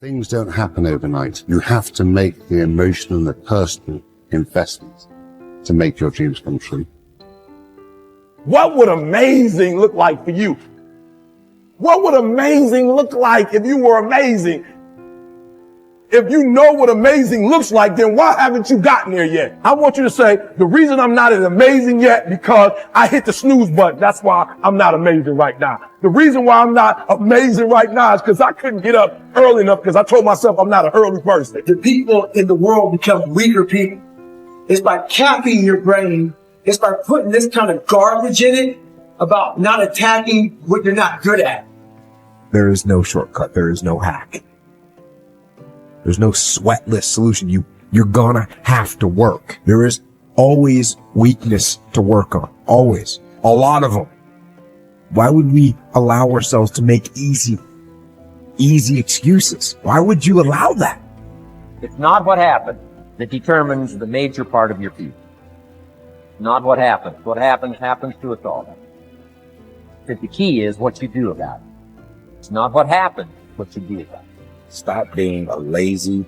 Things don't happen overnight. You have to make the emotional and the personal investment to make your dreams come true. What would amazing look like for you? What would amazing look like if you were amazing? If you know what amazing looks like, then why haven't you gotten there yet? I want you to say, the reason I'm not as amazing yet because I hit the snooze button. That's why I'm not amazing right now. The reason why I'm not amazing right now is because I couldn't get up early enough because I told myself I'm not an early person. The people in the world become weaker people. It's by capping your brain. It's by putting this kind of garbage in it about not attacking what you're not good at. There is no shortcut. There is no hack. There's no sweatless solution. You're gonna have to work. There is always weakness to work on. Always. A lot of them. Why would we allow ourselves to make easy excuses? Why would you allow that? It's not what happened that determines the major part of your future. Not what happens. What happens to us all. But the key is what you do about it. It's not what happens, what you do about it. Stop being a lazy,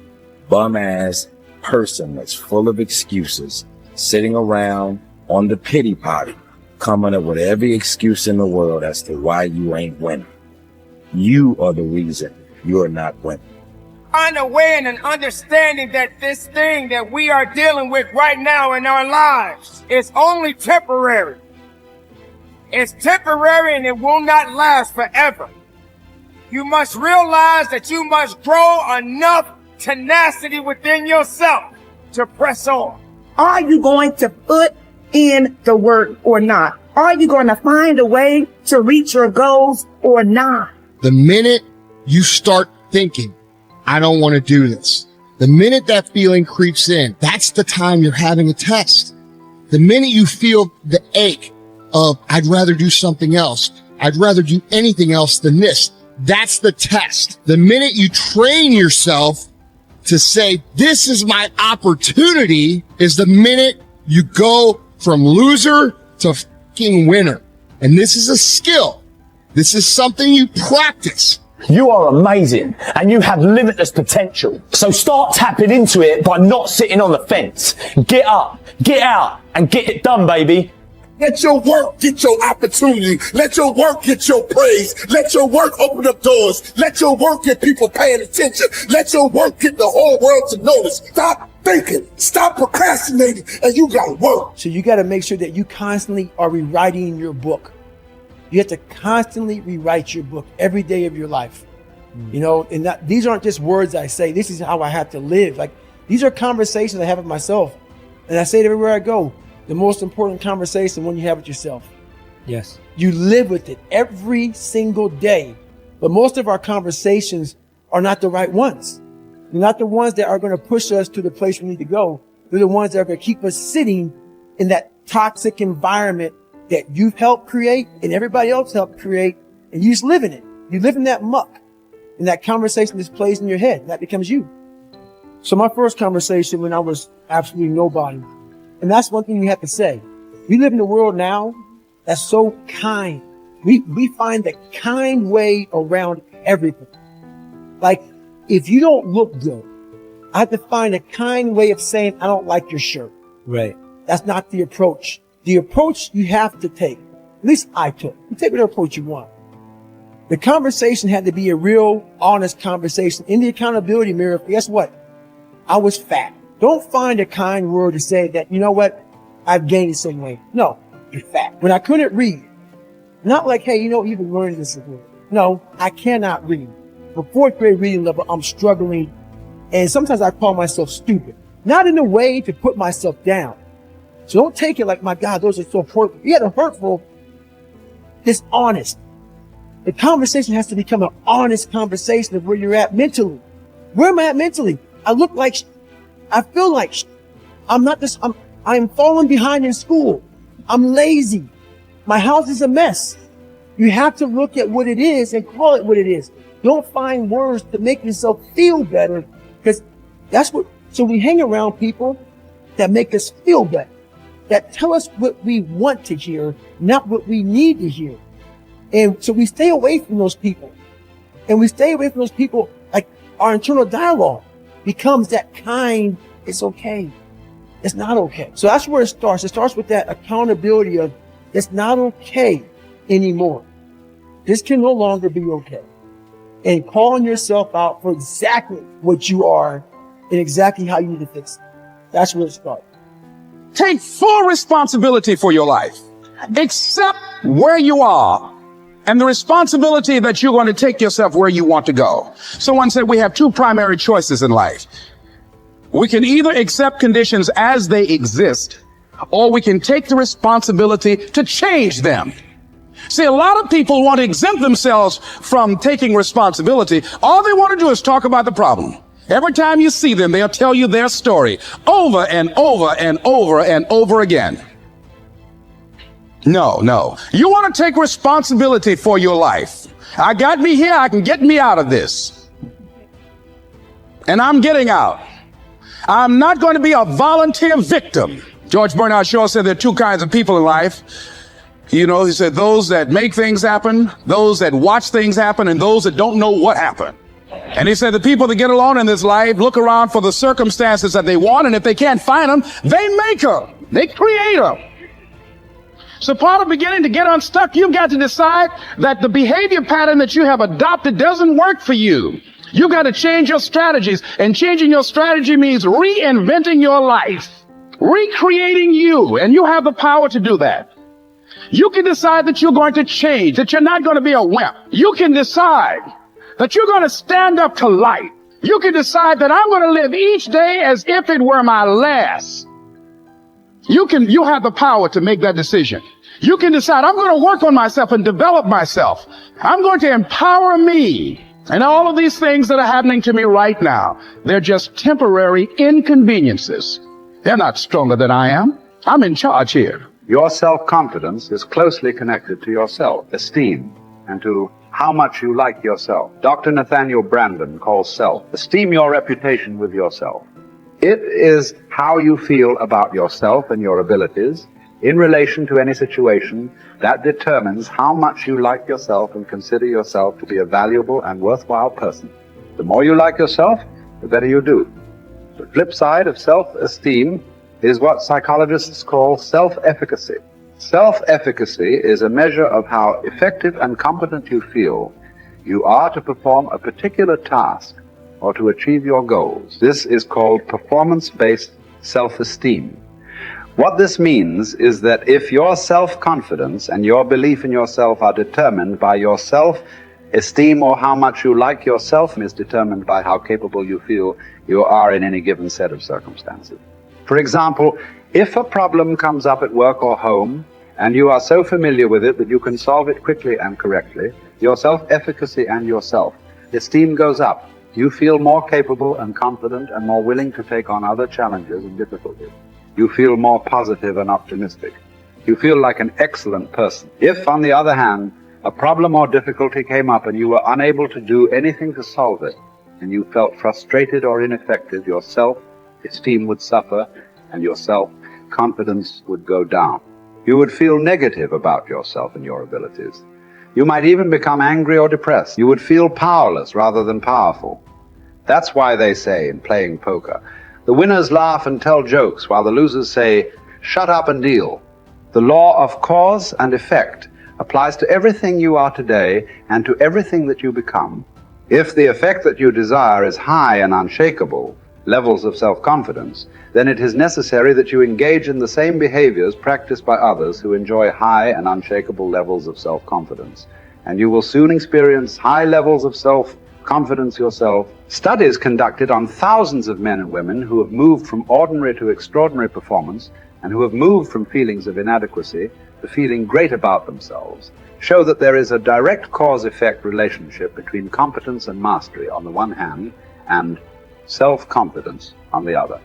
bum-ass person that's full of excuses, sitting around on the pity potty, coming up with every excuse in the world as to why you ain't winning. You are the reason you are not winning. Unaware and understanding that this thing that we are dealing with right now in our lives is only temporary. It's temporary and it will not last forever. You must realize that you must grow enough tenacity within yourself to press on. Are you going to put in the work or not? Are you going to find a way to reach your goals or not? The minute you start thinking, I don't want to do this, the minute that feeling creeps in, that's the time you're having a test. The minute you feel the ache of, I'd rather do something else, I'd rather do anything else than this, that's the test. The minute you train yourself to say, this is my opportunity, is the minute you go from loser to fucking winner. And this is a skill. This is something you practice. You are amazing and you have limitless potential. So start tapping into it by not sitting on the fence. Get up, get out and get it done, baby. Let your work get your opportunity. Let your work get your praise. Let your work open up doors. Let your work get people paying attention. Let your work get the whole world to notice. Stop thinking. Stop procrastinating. And you got to work. So you got to make sure that you constantly are rewriting your book. You have to constantly rewrite your book every day of your life. You know, and these aren't just words I say. This is how I have to live. Like, these are conversations I have with myself. And I say it everywhere I go. The most important conversation when you have with yourself. Yes. You live with it every single day. But most of our conversations are not the right ones. They're not the ones that are going to push us to the place we need to go. They're the ones that are going to keep us sitting in that toxic environment that you've helped create and everybody else helped create. And you just live in it. You live in that muck. And that conversation just plays in your head. That becomes you. So my first conversation when I was absolutely nobody. And that's one thing we have to say. We live in a world now that's so kind. We find the kind way around everything. Like, if you don't look good, I have to find a kind way of saying, I don't like your shirt. Right. That's not the approach. The approach you have to take, at least I took. You take whatever approach you want. The conversation had to be a real, honest conversation. In the accountability mirror, guess what? I was fat. Don't find a kind word to say that, you know what, I've gained some weight. No, you're fat. When I couldn't read, not like, hey, you know, you've been learning this again. No, I cannot read. For fourth grade reading level, I'm struggling. And sometimes I call myself stupid. Not in a way to put myself down. So don't take it like, my God, those are so hurtful. You had a hurtful, dishonest. The conversation has to become an honest conversation of where you're at mentally. Where am I at mentally? I look like I feel like I'm falling behind in school. I'm lazy. My house is a mess. You have to look at what it is and call it what it is. Don't find words to make yourself feel better, because so we hang around people that make us feel better, that tell us what we want to hear, not what we need to hear. And so we stay away from those people. And we stay away from those people. Like, our internal dialogue becomes that kind, it's okay. It's not okay. So that's where it starts. It starts with that accountability of it's not okay anymore. This can no longer be okay. And calling yourself out for exactly what you are and exactly how you need to fix it. That's where it starts. Take full responsibility for your life. Accept where you are and the responsibility that you're going to take yourself where you want to go. Someone said we have two primary choices in life. We can either accept conditions as they exist, or we can take the responsibility to change them. See, a lot of people want to exempt themselves from taking responsibility. All they want to do is talk about the problem. Every time you see them, they'll tell you their story over and over and over and over again. No. You want to take responsibility for your life. I got me here. I can get me out of this. And I'm getting out. I'm not going to be a volunteer victim. George Bernard Shaw said there are two kinds of people in life. You know, he said those that make things happen, those that watch things happen, and those that don't know what happened. And he said the people that get along in this life look around for the circumstances that they want, and if they can't find them, they make them. They create them. So part of beginning to get unstuck, you've got to decide that the behavior pattern that you have adopted doesn't work for you. You've got to change your strategies, and changing your strategy means reinventing your life, recreating you, and you have the power to do that. You can decide that you're going to change, that you're not going to be a wimp. You can decide that you're going to stand up to life. You can decide that I'm going to live each day as if it were my last. You have the power to make that decision. You can decide I'm going to work on myself and develop myself. I'm going to empower me. And all of these things that are happening to me right now, they're just temporary inconveniences. They're not stronger than I am. I'm in charge here. Your self-confidence is closely connected to your self-esteem and to how much you like yourself. Dr. Nathaniel Branden calls self-esteem your reputation with yourself. It is how you feel about yourself and your abilities in relation to any situation that determines how much you like yourself and consider yourself to be a valuable and worthwhile person. The more you like yourself, the better you do. The flip side of self-esteem is what psychologists call self-efficacy. Self-efficacy is a measure of how effective and competent you feel you are to perform a particular task or to achieve your goals. This is called performance-based self-esteem. What this means is that if your self-confidence and your belief in yourself are determined by your self-esteem, or how much you like yourself is determined by how capable you feel you are in any given set of circumstances. For example, if a problem comes up at work or home, and you are so familiar with it that you can solve it quickly and correctly, your self-efficacy and your self-esteem goes up. You feel more capable and confident and more willing to take on other challenges and difficulties. You feel more positive and optimistic. You feel like an excellent person. If, on the other hand, a problem or difficulty came up and you were unable to do anything to solve it, and you felt frustrated or ineffective, your self-esteem would suffer and your self-confidence would go down. You would feel negative about yourself and your abilities. You might even become angry or depressed. You would feel powerless rather than powerful. That's why they say in playing poker, the winners laugh and tell jokes while the losers say, shut up and deal. The law of cause and effect applies to everything you are today and to everything that you become. If the effect that you desire is high and unshakable, levels of self-confidence, then it is necessary that you engage in the same behaviors practiced by others who enjoy high and unshakable levels of self-confidence. And you will soon experience high levels of self-confidence yourself. Studies conducted on thousands of men and women who have moved from ordinary to extraordinary performance and who have moved from feelings of inadequacy to feeling great about themselves show that there is a direct cause-effect relationship between competence and mastery on the one hand and self-confidence on the other.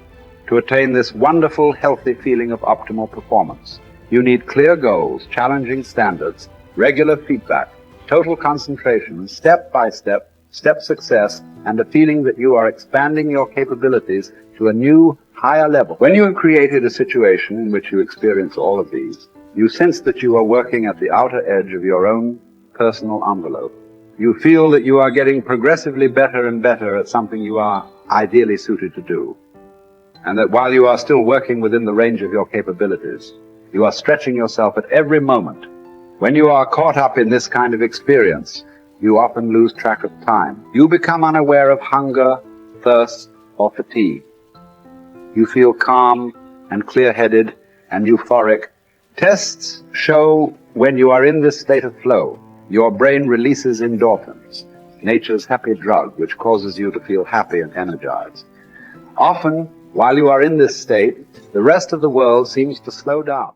To attain this wonderful, healthy feeling of optimal performance, you need clear goals, challenging standards, regular feedback, total concentration, step-by-step, step success, and a feeling that you are expanding your capabilities to a new, higher level. When you have created a situation in which you experience all of these, you sense that you are working at the outer edge of your own personal envelope, You feel that you are getting progressively better and better at something you are ideally suited to do. And that while you are still working within the range of your capabilities, you are stretching yourself at every moment. When you are caught up in this kind of experience, you often lose track of time. You become unaware of hunger, thirst, or fatigue. You feel calm and clear-headed and euphoric. Tests show when you are in this state of flow, your brain releases endorphins, nature's happy drug, which causes you to feel happy and energized. Often, while you are in this state, the rest of the world seems to slow down.